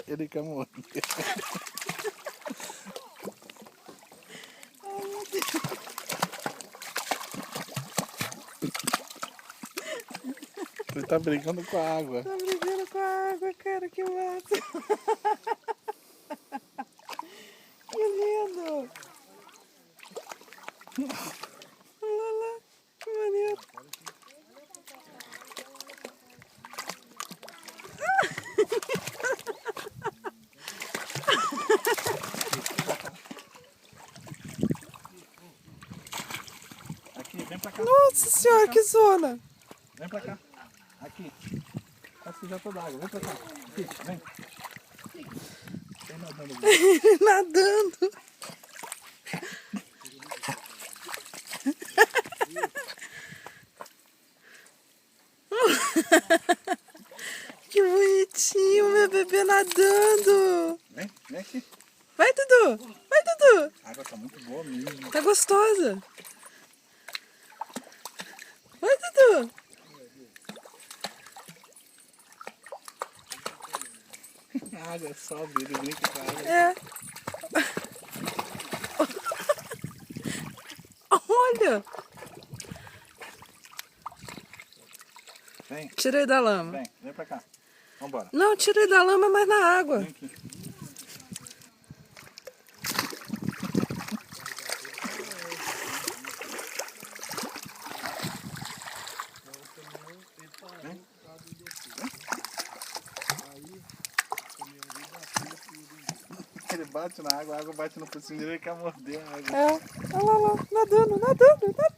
Ele quer morder. Ai, meu Deus. Ele tá brincando com a água. Tá brigando com a água, cara, que massa. Que lindo. Olha lá, que maneiro. Aqui, vem pra cá. Nossa senhora, que zona. Vem pra cá. Aqui. Vai sujar toda a água. Vem pra cá. Aqui, vem. Vem nadando. Ele nadando. Que bonitinho, meu bebê nadando. Vem, vem aqui. Vai, Dudu. Vai, Dudu. A água tá muito boa mesmo. Tá gostosa. Vai, Dudu. A água sobe, ele brinca com a água. É. Olha. Vem, Tirei da lama. vem pra cá. Vambora. Não, tirei da lama, mas na água. Vem aqui. Vem. Ele bate na água, a água bate no focinho dele e quer morder a água. É. Olha lá, nadando, nadando, nadando.